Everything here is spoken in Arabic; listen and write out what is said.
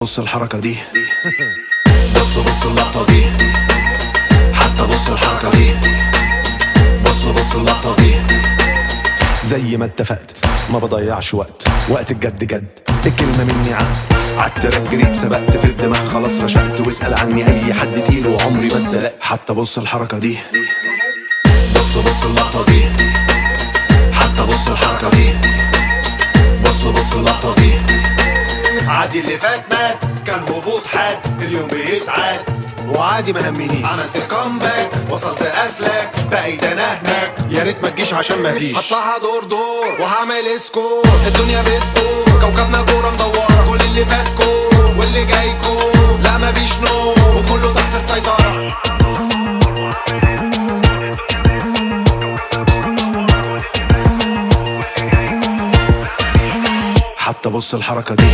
بص الحركة دي. بص اللقطة دي. حتى بص الحركة دي. بص اللقطة دي. زي ما اتفقت ما بضيعش وقت الجد جد، الكلمة مني عالتراك جريت سبقت في الدماغ خلاص رشقت، واسأل عني اي حد تقيل وعمري ما اتدلقت. حتى بص الحركة دي. بص اللقطة دي. حتى بص الحركة دي. بص اللقطة دي. عادي اللي فات مات، كان هبوط حاد، اليوم بيتعاد وعادي ما همنيش. عملت كومباك وصلت اسلاك، بقيت انا هناك، يا ريت ما تجيش عشان ما فيش. هطلعها دور وهعمل سكور، الدنيا بتدور كوكبنا كوره مدوره، كل اللي فات كور واللي جاي كور، لا ما فيش نور وكله تحت السيطره. حتى بص الحركة دي.